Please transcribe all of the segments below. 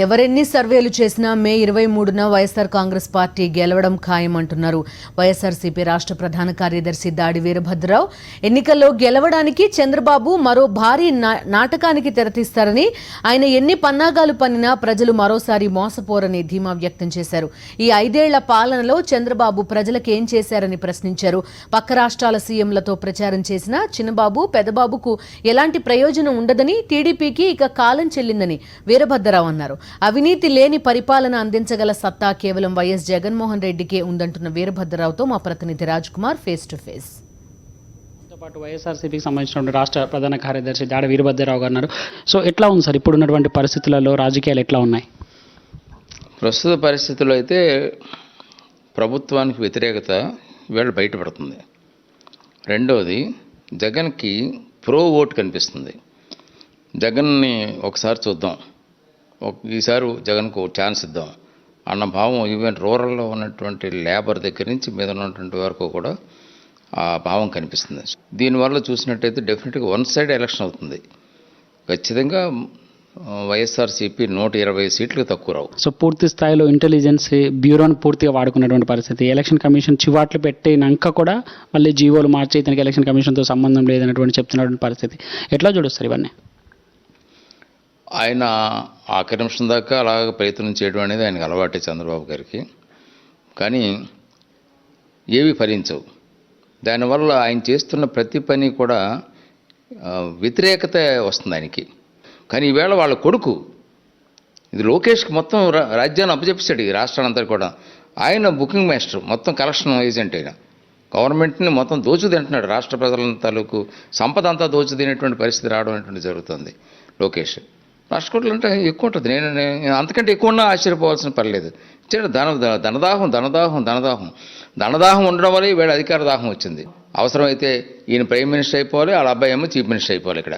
ఎవరెన్ని సర్వేలు చేసినా మే 23న వైఎస్ఆర్ కాంగ్రెస్ పార్టీ గెలవడం ఖాయమంటున్నారు వైఎస్ఆర్సీపీ రాష్ట్ర ప్రధాన కార్యదర్శి దాడి వీరభద్రరావు. ఎన్నికల్లో గెలవడానికి చంద్రబాబు మరో భారీ నాటకానికి తెరతీస్తారని, ఆయన ఎన్ని పన్నాగాలు పన్నినా ప్రజలు మరోసారి మోసపోరని ధీమా వ్యక్తం చేశారు. ఈ 5 ఏళ్ల పాలనలో చంద్రబాబు ప్రజలకు ఏం చేశారని ప్రశ్నించారు. పక్క రాష్ట్రాల సీఎంలతో ప్రచారం చేసినా చిన్నబాబు పెద్దబాబుకు ఎలాంటి ప్రయోజనం ఉండదని, టీడీపీకి ఇక కాలం చెల్లిందని వీరభద్రరావు అన్నారు. అవినీతి లేని పరిపాలన అందించగల సత్తా కేవలం వైఎస్ జగన్మోహన్ రెడ్డికే ఉందంటున్న వీరభద్రరావుతో మా ప్రతినిధి Raj Kumar face to face. పాటు వైఎస్ఆర్సీపీకి సంబంధించిన రాష్ట్ర ప్రధాన కార్యదర్శి దాడి వీరభద్రరావు గారు ఉన్నారు. సో ఎట్లా ఉంది సార్ ఇప్పుడు ఉన్నటువంటి పరిస్థితులలో రాజకీయాలు ఎట్లా ఉన్నాయి? ప్రస్తుత పరిస్థితుల్లో అయితే ప్రభుత్వానికి వ్యతిరేకత వీళ్ళు బయటపడుతుంది. రెండవది, జగన్కి ప్రో ఓట్ కనిపిస్తుంది. జగన్ని ఒకసారి చూద్దాం, ఈసారి జగన్కు ఛాన్స్ ఇద్దాం అన్న భావం ఈవెన్ రూరల్లో ఉన్నటువంటి లేబర్ దగ్గర నుంచి మీద ఉన్నటువంటి వరకు కూడా ఆ భావం కనిపిస్తుంది. దీనివల్ల చూసినట్టయితే డెఫినెట్గా వన్ సైడ్ ఎలక్షన్ అవుతుంది. ఖచ్చితంగా వైఎస్ఆర్సీపీ 120 సీట్లకు తక్కువ రావు. సో పూర్తి స్థాయిలో ఇంటెలిజెన్స్ బ్యూరోని పూర్తిగా వాడుకున్నటువంటి పరిస్థితి. ఎలక్షన్ కమిషన్ చివాట్లు పెట్టినాక కూడా మళ్ళీ జీవోలు మార్చి ఇతనికి ఎలక్షన్ కమిషన్తో సంబంధం లేదన్నటువంటి చెప్తున్నటువంటి పరిస్థితి. ఎట్లా చూడొస్తారు ఇవన్నీ? ఆయన ఆఖరి నిమిషం దాకా అలాగ ప్రయత్నం చేయడం అనేది ఆయనకు అలవాటే చంద్రబాబు గారికి. కానీ ఏవి ఫలించవు. దానివల్ల ఆయన చేస్తున్న ప్రతి పని కూడా వ్యతిరేకత వస్తుంది ఆయనకి. కానీ ఈవేళ వాళ్ళ కొడుకు ఇది లోకేష్కి మొత్తం రాజ్యాన్ని అప్పచెప్పాడు, ఈ రాష్ట్రాన్ని అంతా కూడా. ఆయన బుకింగ్ మాస్టర్, మొత్తం కలెక్షన్ ఏజెంట్. ఆయన గవర్నమెంట్ని మొత్తం దోచుదింటున్నాడు. రాష్ట్ర ప్రజల తాలూకు సంపద అంతా దోచుదినేటువంటి పరిస్థితి రావడం అనేటువంటి జరుగుతుంది. లోకేష్ రాష్ట్ర కోట్లు అంటే ఎక్కువ ఉంటుంది. నేను అంతకంటే ఎక్కువ ఉన్నా ఆశ్చర్యపోవాల్సిన పర్లేదు. ధనదాహం ఉండడం వల్ల వీళ్ళ అధికార దాహం వచ్చింది. అవసరమైతే ఈయన ప్రైమ్ మినిస్టర్ అయిపోవాలి, వాళ్ళ అబ్బాయి ఏమో చీఫ్ మినిస్టర్ అయిపోవాలి. ఇక్కడ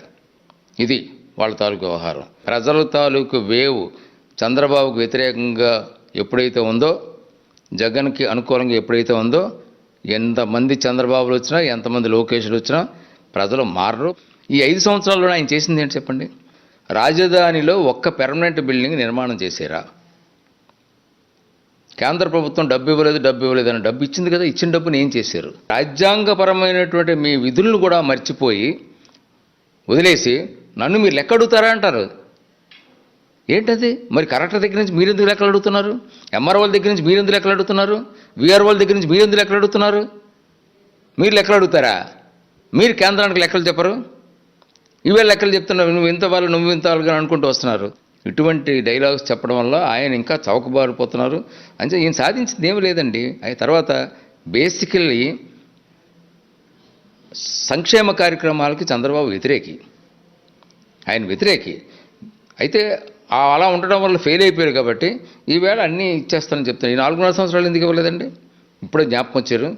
ఇది వాళ్ళ తాలూకు వ్యవహారం. ప్రజల తాలూకు వేవ్ చంద్రబాబుకు వ్యతిరేకంగా ఎప్పుడైతే ఉందో, జగన్కి అనుకూలంగా ఎప్పుడైతే ఉందో, ఎంతమంది చంద్రబాబులు వచ్చినా ఎంతమంది లోకేష్లు వచ్చినా ప్రజలు మారరు. ఈ 5 సంవత్సరాల్లో ఆయన చేసింది ఏంటి చెప్పండి? రాజధానిలో ఒక్క పెర్మనెంట్ బిల్డింగ్ నిర్మాణం చేశారా? కేంద్ర ప్రభుత్వం డబ్బు ఇవ్వలేదు అని డబ్బు ఇచ్చింది కదా, ఇచ్చిన డబ్బుని ఏం చేశారు? రాజ్యాంగపరమైనటువంటి మీ విధులను కూడా మర్చిపోయి వదిలేసి నన్ను మీరు లెక్క అడుగుతారా అంటారు. ఏంటది? మరి కలెక్టర్ దగ్గర నుంచి మీరెందుకు లెక్కలు అడుగుతున్నారు? ఎంఆర్ఓల దగ్గర నుంచి మీరెందుకు లెక్కలు అడుగుతున్నారు? విఆర్ఓల దగ్గర నుంచి మీరెందుకు లెక్కలు అడుగుతున్నారు? మీరు లెక్కలు అడుగుతారా? మీరు కేంద్రానికి లెక్కలు చెప్పరు. ఇవే లెక్కలు చెప్తున్నారు. నువ్వు ఇంత వాళ్ళుగా అనుకుంటూ వస్తున్నారు. ఇటువంటి డైలాగ్స్ చెప్పడం వల్ల ఆయన ఇంకా చౌకబారిపోతున్నారు. అంటే ఈయన సాధించింది ఏమీ లేదండి. ఆయన తర్వాత బేసికల్లీ సంక్షేమ కార్యక్రమాలకి చంద్రబాబు వ్యతిరేకి, ఆయన వ్యతిరేకి. అయితే అలా ఉండడం వల్ల ఫెయిల్ అయిపోయారు కాబట్టి ఈవేళ అన్నీ ఇచ్చేస్తానని చెప్తాను. ఈ 4.5 సంవత్సరాలు ఎందుకు ఇవ్వలేదండి? ఇప్పుడే జ్ఞాపకం వచ్చారు.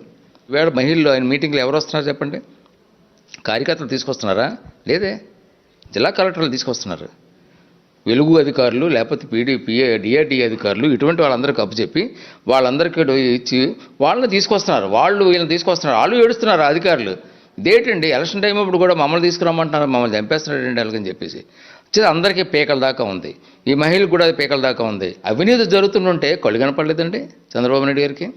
ఈవేళ మహిళలు ఆయన మీటింగ్లో ఎవరు వస్తున్నారు చెప్పండి? కార్యకర్తలు తీసుకొస్తున్నారా? లేదే, జిల్లా కలెక్టర్లు తీసుకొస్తున్నారు. వెలుగు అధికారులు లేకపోతే డిఆర్డీ అధికారులు ఇటువంటి వాళ్ళందరికీ అప్పచెప్పి వాళ్ళందరికీ ఇచ్చి వాళ్ళని తీసుకొస్తున్నారు. వీళ్ళని తీసుకొస్తున్నారు. వాళ్ళు ఏడుస్తున్నారు అధికారులు. ఇదేంటండి ఎలక్షన్ టైం అప్పుడు కూడా మమ్మల్ని తీసుకురమ్మంటున్నారు, మమ్మల్ని చంపేస్తున్నారండి అలాగని చెప్పేసి. అందరికీ పేకల దాకా ఉంది. ఈ మహిళలకు కూడా పేకల దాకా ఉంది. అవినీతి జరుగుతుంటే కళ్ళు కనపడలేదండి చంద్రబాబు నాయుడు గారికి.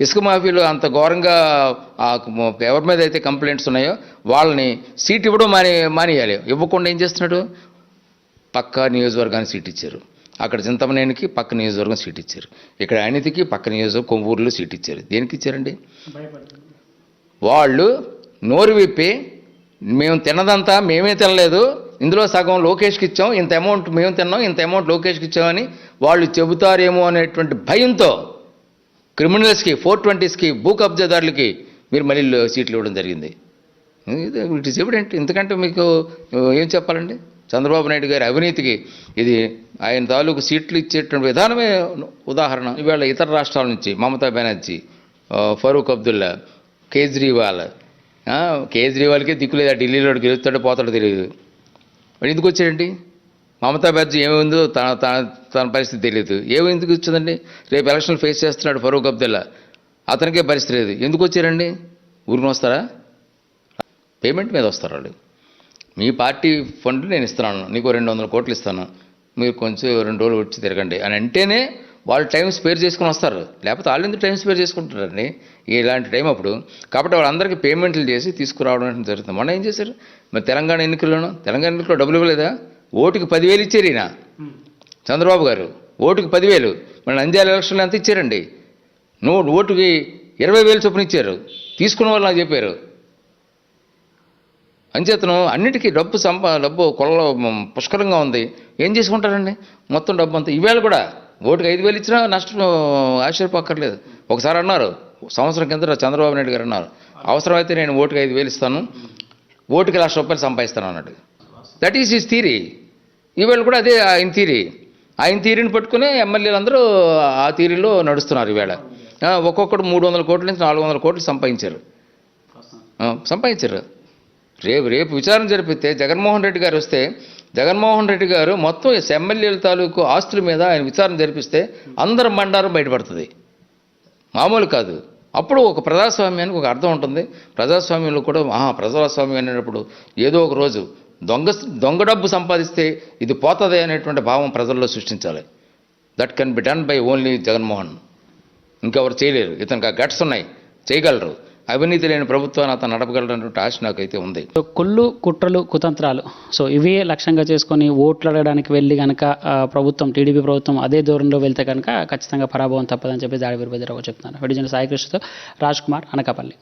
ఇసుక మాఫీలో అంత ఘోరంగా ఎవరి మీద అయితే కంప్లైంట్స్ ఉన్నాయో వాళ్ళని సీట్ ఇవ్వడం మానేయాలి. ఇవ్వకుండా ఏం చేస్తున్నాడు? పక్క నియోజకవర్గానికి సీట్ ఇచ్చారు. అక్కడ చింతమనేనికి పక్క నియోజకవర్గం సీట్ ఇచ్చారు. ఇక్కడ అనితికి పక్క నియోజకవర్గం కొవ్వూరులో సీట్ ఇచ్చారు. దేనికి ఇచ్చారండి? వాళ్ళు నోరు విప్పి మేము తిన్నదంతా మేమే తినలేదు, ఇందులో సగం లోకేష్కి ఇచ్చాం, ఇంత అమౌంట్ మేము తిన్నాం, ఇంత అమౌంట్ లోకేష్కి ఇచ్చామని వాళ్ళు చెబుతారేమో అనేటువంటి భయంతో క్రిమినల్స్కి 420స్కి భూ కబ్జాదారులకి మీరు మళ్ళీ సీట్లు ఇవ్వడం జరిగింది. It is evident. ఎందుకంటే మీకు ఏం చెప్పాలండి? చంద్రబాబు నాయుడు గారి అవినీతికి ఇది ఆయన తాలూకు సీట్లు ఇచ్చేటువంటి విధానమే ఉదాహరణ. ఇవాళ ఇతర రాష్ట్రాల నుంచి మమతా బెనర్జీ, ఫరూక్ అబ్దుల్లా, కేజ్రీవాల్కే దిక్కులేదు. ఢిల్లీలో గెలుస్తాడో పోతాడో తెలియదు. మరి ఎందుకు వచ్చాడండి? మమతా బెనర్జీ ఏమైందో తన పరిస్థితి తెలియదు. ఎందుకు వచ్చిందండి? రేపు ఎలక్షన్లు ఫేస్ చేస్తున్నాడు ఫరూక్ అబ్దుల్లా, అతనికే పరిస్థితి లేదు. ఎందుకు వచ్చారండి? ఊరిని వస్తారా? పేమెంట్ మీద వస్తారు వాళ్ళు. మీ పార్టీ ఫండ్ నేను ఇస్తున్నాను, నీకు 200 కోట్లు ఇస్తాను, మీరు కొంచెం 2 రోజులు వచ్చి తిరగండి అని అంటేనే వాళ్ళు టైం స్పేర్ చేసుకుని వస్తారు. లేకపోతే వాళ్ళు ఎందుకు టైం స్పేర్ చేసుకుంటారండి ఇలాంటి టైం అప్పుడు. కాబట్టి వాళ్ళందరికీ పేమెంట్లు చేసి తీసుకురావడం జరుగుతుంది. మొన్న ఏం చేశారు మరి తెలంగాణ ఎన్నికల్లో డబ్బులు ఇవ్వలేదా? ఓటుకి 10,000 ఇచ్చారు ఈయన చంద్రబాబు గారు, ఓటుకి 10,000. మన నంద్యాల ఎలక్షన్లో ఎంత ఇచ్చారండి? ఓటుకి 20,000 చొప్పున ఇచ్చారు. తీసుకున్న వాళ్ళు నాకు చెప్పారు. అంచేతను అన్నిటికీ డబ్బు కొలలో పుష్కలంగా ఉంది. ఏం చేసుకుంటారండి మొత్తం డబ్బు అంతా? ఈవేళ కూడా ఓటుకి 5,000 ఇచ్చినా నష్టం ఆశ్చర్యపోక్కర్లేదు. ఒకసారి అన్నారు, సంవత్సరం కింద చంద్రబాబు నాయుడు గారు అన్నారు, అవసరమైతే నేను ఓటుకి 5,000 ఇస్తాను, ఓటుకి ₹1,00,000 సంపాదిస్తాను అన్నాడు. That is his theory. ఈవేళ కూడా అదే ఆయన థీరీని పట్టుకుని ఎమ్మెల్యేలు అందరూ ఆ థీరీలో నడుస్తున్నారు. ఈవేళ ఒక్కొక్కడు 300 కోట్ల నుంచి 400 కోట్లు సంపాదించారు. రేపు విచారణ జరిపితే జగన్మోహన్ రెడ్డి గారు వస్తే, జగన్మోహన్ రెడ్డి గారు మొత్తం ఎమ్మెల్యేల తాలూకు ఆస్తుల మీద ఆయన విచారణ జరిపిస్తే అందరం బండారం బయటపడుతుంది, మామూలు కాదు. అప్పుడు ఒక ప్రజాస్వామ్యానికి ఒక అర్థం ఉంటుంది. ప్రజాస్వామ్యంలో కూడా ప్రజాస్వామ్యం అనేటప్పుడు ఏదో ఒక రోజు దొంగ డబ్బు సంపాదిస్తే ఇది పోతుంది అనేటువంటి భావం ప్రజల్లో సృష్టించాలి. That can be done by only Jaganmohan. ఇంకెవరు చేయలేరు. ఇతనికి ఆ గట్స్ ఉన్నాయి, చేయగలరు. అవినీతి లేని ప్రభుత్వాన్ని అతను నడపగలరనేటువంటి ఆశ నాకైతే ఉంది. సో కుళ్ళు, కుట్రలు, కుతంత్రాలు, సో ఇవే లక్ష్యంగా చేసుకొని ఓట్లు అడగడానికి వెళ్ళి కనుక టీడీపీ ప్రభుత్వం అదే దూరంలో వెళ్తే కనుక ఖచ్చితంగా పరాభవం తప్పదని చెప్పి దాడి వీరభద్రరావు చెప్తున్నారు. విడిజన సాయికృష్ణతో రాజ్ కుమార్, అనకాపల్లి.